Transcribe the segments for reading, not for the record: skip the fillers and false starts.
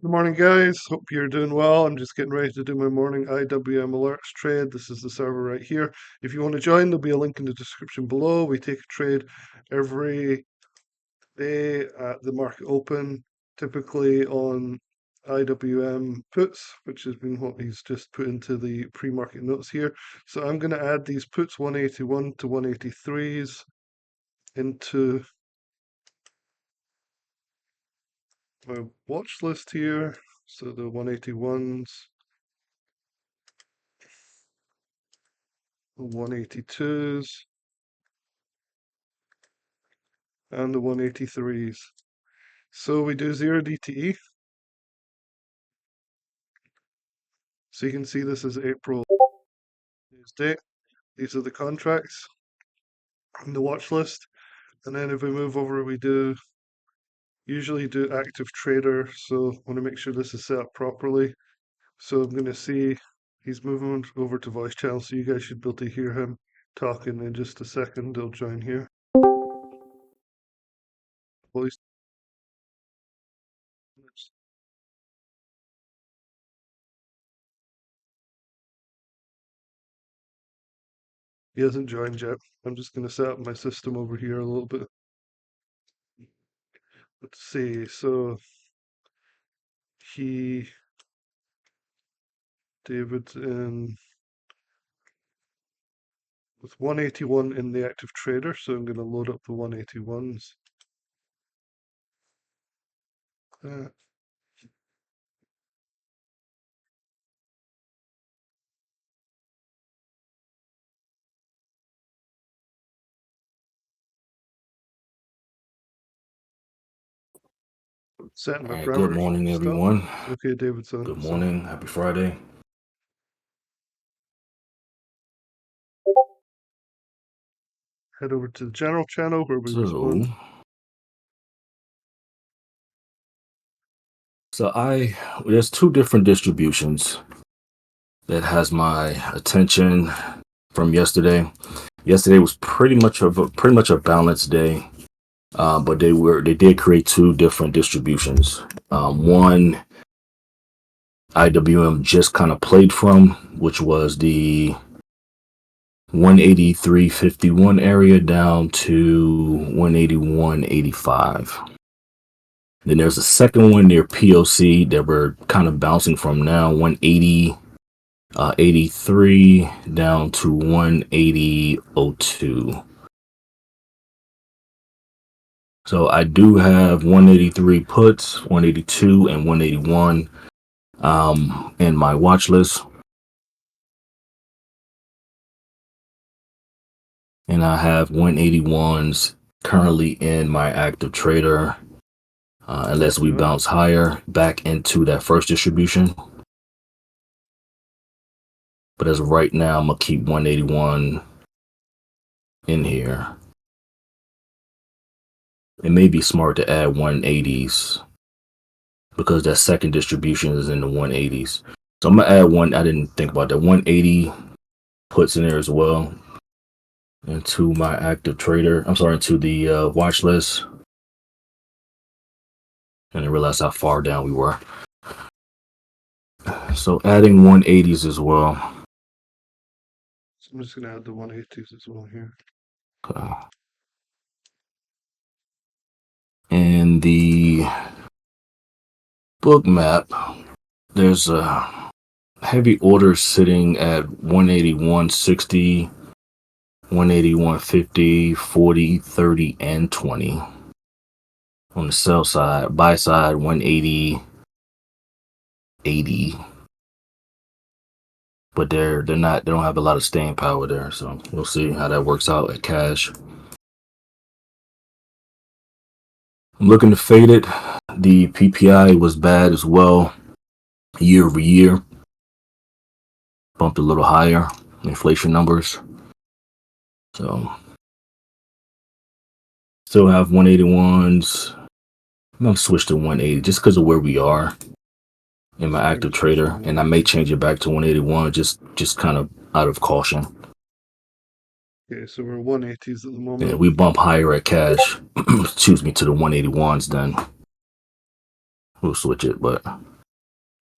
Good morning, guys. Hope you're doing well. I'm just getting ready to do my morning IWM Alerts trade. This is the server right here. If you want to join, there'll be a link in the description below. We take a trade every day at the market open, typically on IWM puts, which has been what he's just put into the pre-market notes here. So I'm going to add these puts 181 to 183s into my watch list here. So the 181s. 182s and the 183s. So we do 0 DTE. So you can see this is April date. These are the contracts on the watch list. And then if we move over, we usually do active trader. So I want to make sure this is set up properly. So I'm going to see he's moving over to voice channel. So you guys should be able to hear him talking in just a second. He'll join here. Voice. He hasn't joined yet. I'm just going to set up my system over here a little bit. Let's see. So David's in with 181 in the active trader, so I'm going to load up the 181s. Uh, Setting my Good morning, everyone. Okay, David's on. Good morning. Happy Friday. Head over to the general channel where we respond. There's two different distributions that has my attention from yesterday. Yesterday was pretty much a balanced day, but they did create two different distributions. One IWM just kind of played from, which was the 183.51 area down to 181.85. Then there's a second one near POC that we're kind of bouncing from now, 180.83 down to 180.02. So I do have 183 puts, 182 and 181 in my watch list. And I have 181s currently in my active trader, unless we bounce higher back into that first distribution. But as of right now, I'm going to keep 181 in here. It may be smart to add 180s because that second distribution is in the 180s. So I'm going to add one. I didn't think about that. 180 puts in there as well into my active trader. I'm sorry, into the watch list. And I realized how far down we were. So adding 180s as well. So I'm just going to add the 180s as well here. Okay. In the book map, there's a heavy order sitting at 181.60, 181.50, 40, 30, and 20. On the sell side, buy side 180.80. But they don't have a lot of staying power there, so we'll see how that works out at cash. I'm looking to fade it. The PPI was bad as well, year over year. Bumped a little higher, inflation numbers. So, still have 181s. I'm gonna switch to 180 just because of where we are in my active trader, and I may change it back to 181 just kind of out of caution. Okay, so we're 180s at the moment. Yeah, we bump higher at cash. Excuse me, to the 181s, then we'll switch it. But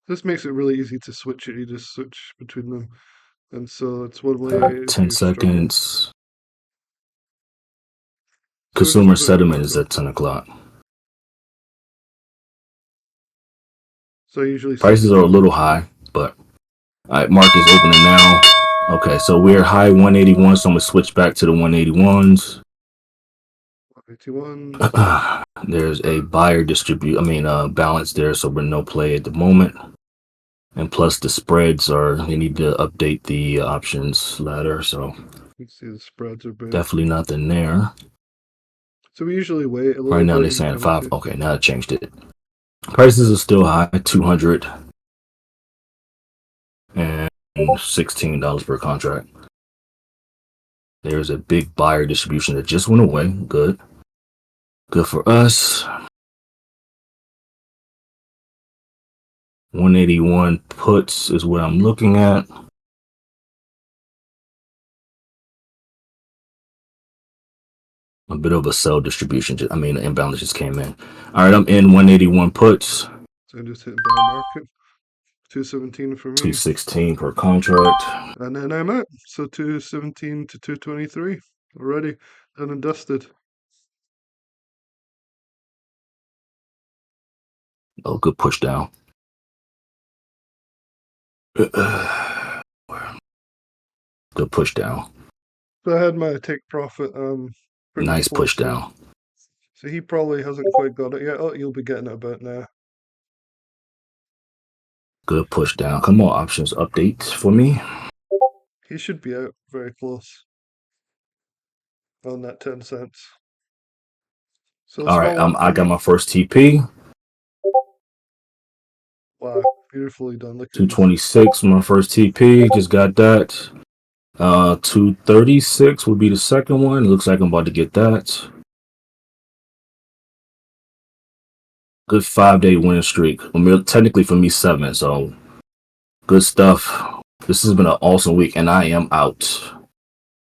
This makes it really easy to switch it. You just switch between them. And so it's one way if 10 you're struggling. seconds. So we're just Consumer about to sentiment mark is up. at 10 o'clock. So I usually set the Prices are a little average here. high, but all right, market's opening now. Okay, so we're high 181, so I'm gonna switch back to the 181s. 81s. There's a buyer balance there, so we're no play at the moment. And plus the spreads they need to update the options ladder, so You can see the spreads are big. definitely nothing there. So we usually wait a Right little now bit they're and saying come five. to. Okay, now I changed it. Prices are still high, $216 per contract. There's a big buyer distribution that just went away. Good. Good for us. 181 puts is what I'm looking at. A bit of a sell distribution. The inbound just came in. All right, I'm in 181 puts. So I'm just hitting buy market. 217 for me. 216 per contract. And then I'm out. So 217 to 223 already done and dusted. Oh, good push down. Good push down. So I had my take profit pretty Nice push close in. down. So he probably hasn't quite got it yet. Oh, you'll be getting it about now. Good push down. Come on, options update for me. He should be out very close on that 10 cents. So a All right, small one I for got me. my first TP. Wow, beautifully done. Look at this. 226, my first TP. Just got that. 236 would be the second one. Looks like I'm about to get that. Good 5-day winning streak. Technically for me, 7. So good stuff. This has been an awesome week, and I am out.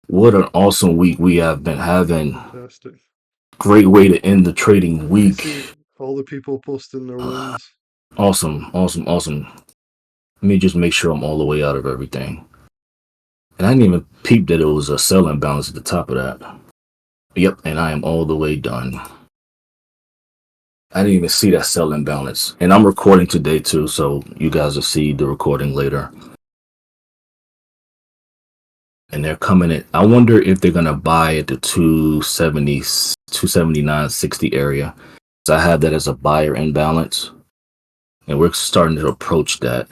What an awesome week we have been having. Fantastic. Great way to end the trading You week. see all the people posting their wins. Awesome. Let me just make sure I'm all the way out of everything. And I didn't even peep that it was a selling balance at the top of that. Yep, and I am all the way done. I didn't even see that selling balance. And I'm recording today too, so you guys will see the recording later. And they're coming in. I wonder if they're gonna buy at the 270, 279.60 area. So I have that as a buyer imbalance. And we're starting to approach that.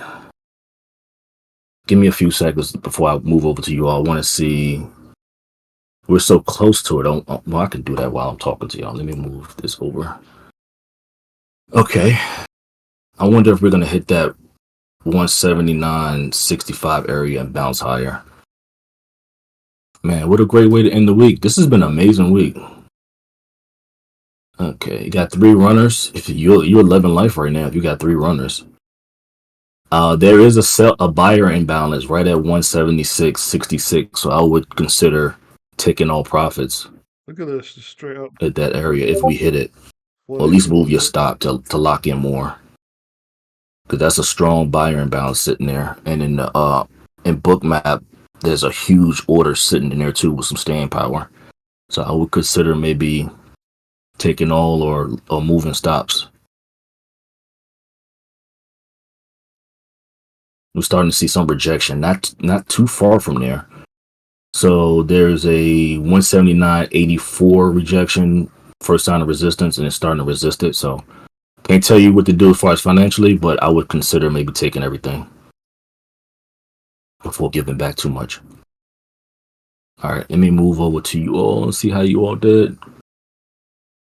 Give me a few seconds before I move over to you all. I want to see. We're so close to it. Well, I can do that while I'm talking to y'all. Let me move this over. Okay. I wonder if we're going to hit that 179.65 area and bounce higher. Man, what a great way to end the week. This has been an amazing week. Okay, you got 3 runners. If you're 11 life right now, if you got 3 runners. There is a buyer imbalance right at 176.66, so I would consider taking all profits Look at this, just straight up. at that area if we hit it. Or at least move your 181.6. stop to lock in more, because that's a strong buyer imbalance sitting there. And in the in Bookmap, there's a huge order sitting in there too with some staying power. So I would consider maybe taking all or moving stops. We're starting to see some rejection, not too far from there. So there's a 179.84 rejection, first sign of resistance, and it's starting to resist it. So can't tell you what to do as far as financially, but I would consider maybe taking everything before giving back too much. All right, let me move over to you all and see how you all did.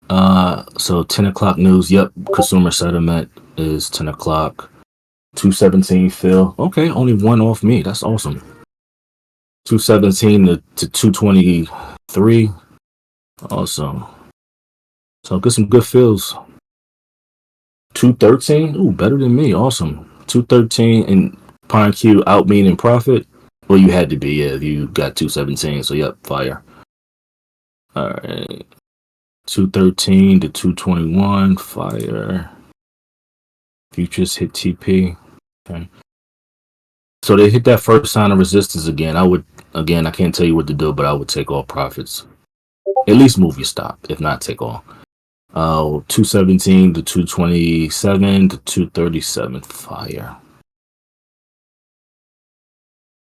So 10 o'clock news. Yep, consumer sentiment is 10 o'clock. 217 Phil. Okay, only 1 off me. That's awesome. 217 to 223. Awesome. So get some good fills. 213. Ooh, better than me. Awesome. 213 and Pine Q out meaning profit. Well, you had to be, yeah. You got 217. So yep, fire. All right. 213 to 221, fire. Futures hit TP. Okay. So they hit that first sign of resistance again. I can't tell you what to do, but I would take all profits. At least move your stop, if not take all. 217 to 227 to 237. Fire.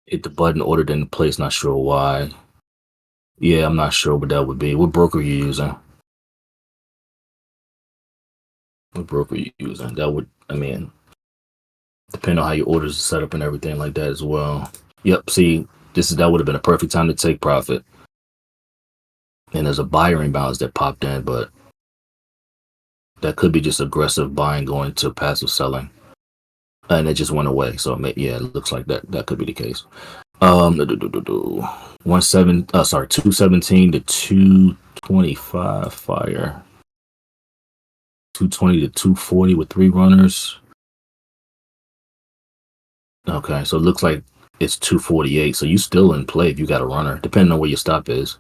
Hit the button, ordered into place. Not sure why. Yeah, I'm not sure what that would be. What broker are you using? What broker are you using? That would, depend on how your orders are set up and everything like that as well. Yep. See, that would have been a perfect time to take profit. And there's a buyer imbalance that popped in, but that could be just aggressive buying going to passive selling, and it just went away. So yeah, it looks like that could be the case. 217 to 225 fire. 220 to 240 with 3 runners. Okay, so it looks like it's 248. So you still in play if you got a runner, depending on where your stop is.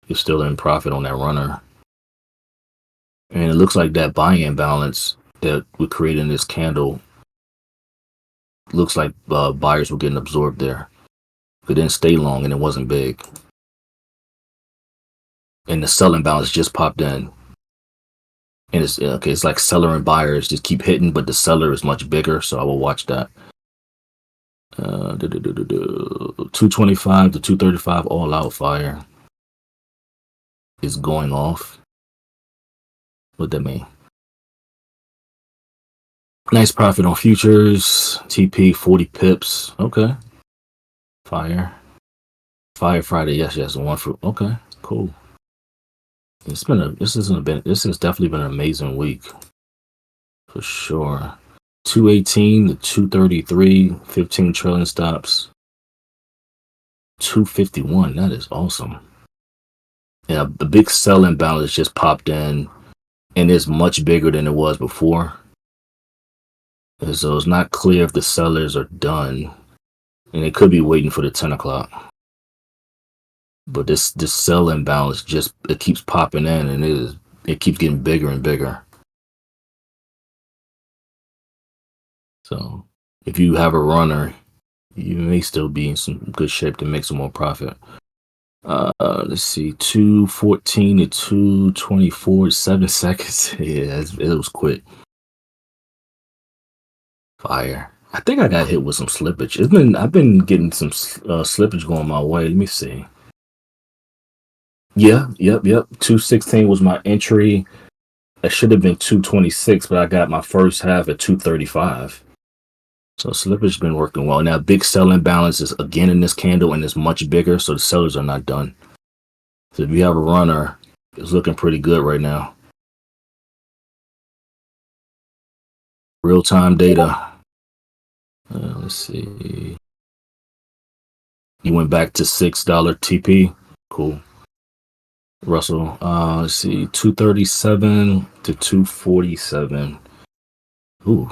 You're still in profit on that runner. And it looks like that buying imbalance that we created in this candle looks like buyers were getting absorbed there. It didn't stay long and it wasn't big. And the selling balance just popped in. And it's okay, it's like seller and buyers just keep hitting, but the seller is much bigger, so I will watch that. 225 to 235 all out fire is going off. What that mean? Nice profit on futures. TP 40 pips. Okay. Fire Friday. Yes. One for okay. Cool. This has definitely been an amazing week for sure. 218 to 233, 15 trailing stops. 251. That is awesome. Yeah, the big selling balance just popped in, and it's much bigger than it was before. And so it's not clear if the sellers are done, and they could be waiting for the 10 o'clock. But this selling balance it keeps popping in, and it keeps getting bigger and bigger. So if you have a runner, you may still be in some good shape to make some more profit. Let's see, 214 to 224, 7 seconds. Yeah, it was quick. Fire. I think I got hit with some slippage. I've been getting some slippage going my way. Let me see. Yeah, yep. 216 was my entry. It should have been 226, but I got my first half at 235. So slippage been working well. Now big selling balance is again in this candle, and it's much bigger, so the sellers are not done. So if you have a runner, it's looking pretty good right now. Real-time data. Let's see. You went back to $6 TP. Cool. Russell. Let's see. 237 to 247. Ooh.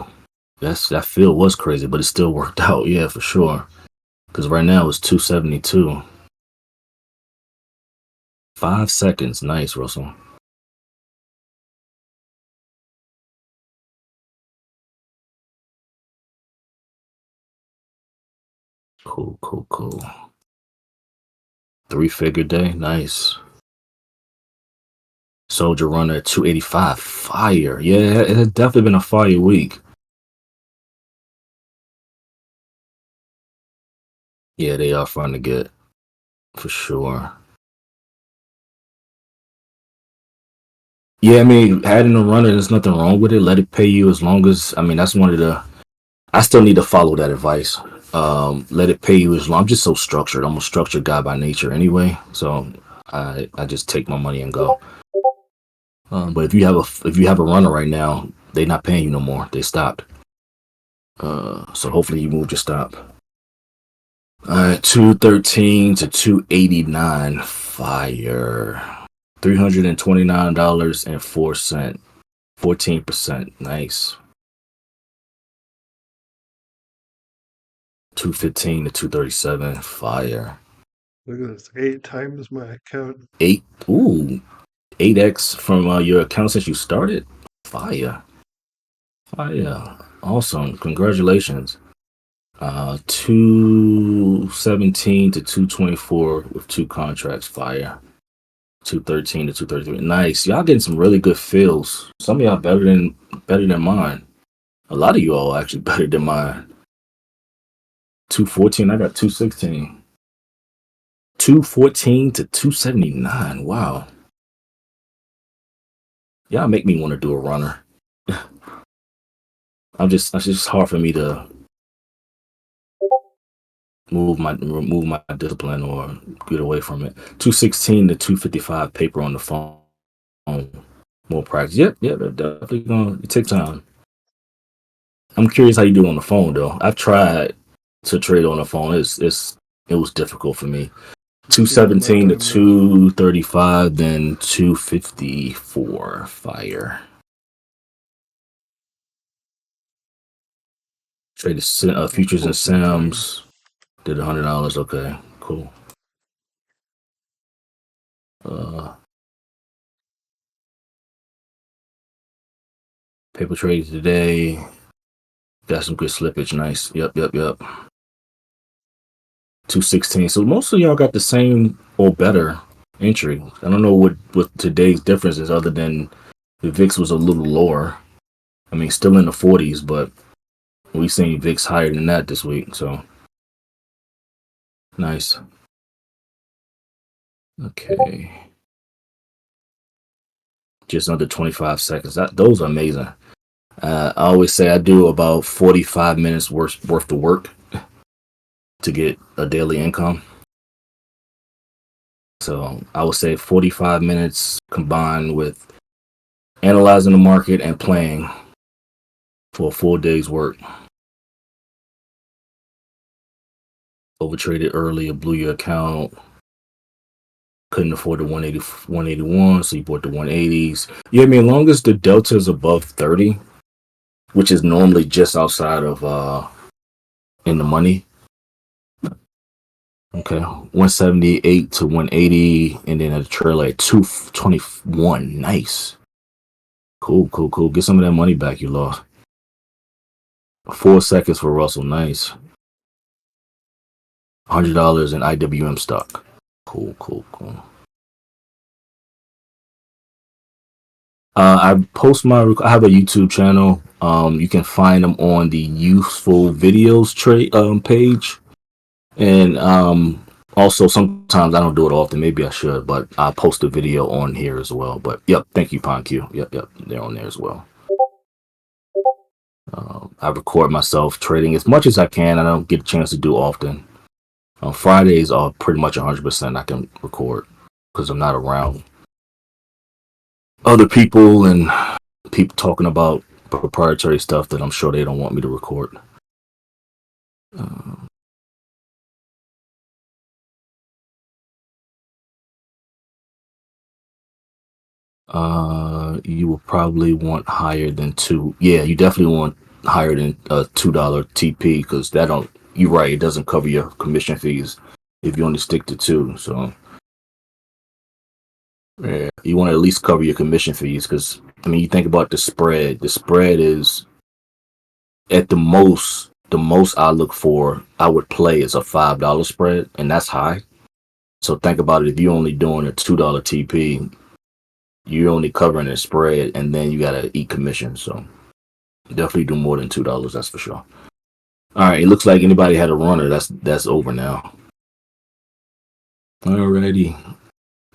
That field was crazy, but it still worked out. Yeah, for sure. Because right now it's 272. 5 seconds. Nice, Russell. Cool. 3-figure day. Nice. Soldier runner at 285. Fire. Yeah, it has definitely been a fire week. Yeah, they are fun to get. For sure. Yeah, adding a runner, there's nothing wrong with it. Let it pay you as long as, that's one of the, I still need to follow that advice. Let it pay you as long. I'm just so structured. I'm a structured guy by nature anyway. So I just take my money and go. But if you have a runner right now, they're not paying you no more. They stopped. So hopefully you moved your stop. All right, 213 to 289. Fire. $329.04. 14%. Nice. 215 to 237. Fire. Look at this. 8 times my account. 8. Ooh. 8x from your account since you started. Fire. Awesome. Congratulations. 217 to 224 with two contracts fire. 213 to 233. Nice. Y'all getting some really good fills. Some of y'all better than mine. A lot of you all actually better than mine. 214. I got 216. 214 to 279. Wow. Y'all make me want to do a runner. It's just hard for me to remove my discipline or get away from it. 216 to 255 paper on the phone. More practice. Yep, definitely gonna take time. I'm curious how you do on the phone though. I've tried to trade on the phone. It was difficult for me. Yeah, not 217 to doing well. 235, then 254 fire. Traded I'm futures and posting time. Sims. Did $100. Okay, cool. Uh, paper trades today. Got some good slippage. Nice. Yep. 216. So most of y'all got the same or better entry. I don't know what today's difference is other than the VIX was a little lower. I mean, still in the 40s, but we seen VIX higher than that this week. So nice. Okay. Just under 25 seconds. Those are amazing. I always say I do about 45 minutes worth of work to get a daily income. So I would say 45 minutes combined with analyzing the market and playing for a full day's work. Overtraded early, it blew your account. Couldn't afford the 180, 181, so you bought the 180s. Yeah, I mean, as long as the delta is above 30, which is normally just outside of in the money. Okay, 178 to 180, and then a trailer at 221. Nice. Cool. Get some of that money back you lost. 4 seconds for Russell. Nice. $100 in IWM stock. Cool. I have a YouTube channel. You can find them on the useful videos page. And also sometimes I don't do it often. Maybe I should, but I post a video on here as well. But yep, thank you, PonQ. Yep, they're on there as well. I record myself trading as much as I can. I don't get a chance to do often. Fridays are pretty much 100% I can record because I'm not around other people and people talking about proprietary stuff that I'm sure they don't want me to record. You will probably want higher than two. Yeah, you definitely want higher than a $2 TP because that don't. You're right. It doesn't cover your commission fees if you only stick to two. So yeah, you want to at least cover your commission fees because I mean, you think about the spread. The spread is at the most. The most I would play is a $5 spread, and that's high. So think about it. If you're only doing a $2 TP, you're only covering the spread, and then you gotta eat commission. So definitely do more than $2. That's for sure. All right. It looks like anybody had a runner. That's over now. Alrighty.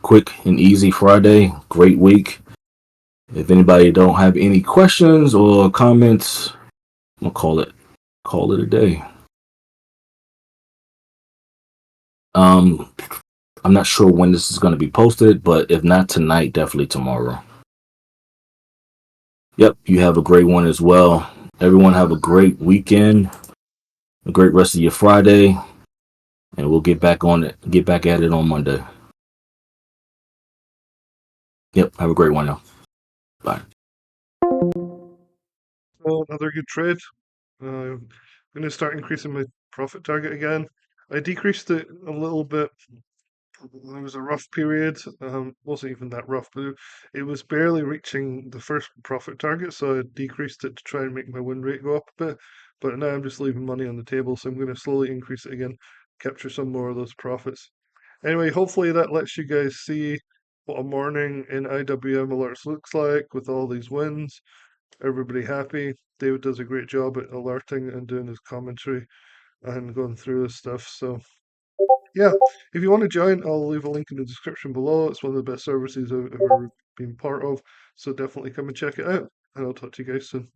Quick and easy Friday. Great week. If anybody don't have any questions or comments, I'm gonna call it a day. Um, I'm not sure when this is gonna be posted, but if not tonight, definitely tomorrow. Yep. You have a great one as well. Everyone have a great weekend. A great rest of your Friday, and we'll get back at it on Monday. Yep. Have a great one now. Bye. So another good trade. I'm going to start increasing my profit target again. I decreased it a little bit It was a rough period. Wasn't even that rough, but it was barely reaching the first profit target, so I decreased it to try and make my win rate go up a bit. But now I'm just leaving money on the table, so I'm going to slowly increase it again, capture some more of those profits. Anyway, hopefully that lets you guys see what a morning in IWM Alerts looks like with all these wins. Everybody happy. David does a great job at alerting and doing his commentary and going through this stuff. So yeah, if you want to join, I'll leave a link in the description below. It's one of the best services I've ever been part of, so definitely come and check it out. And I'll talk to you guys soon.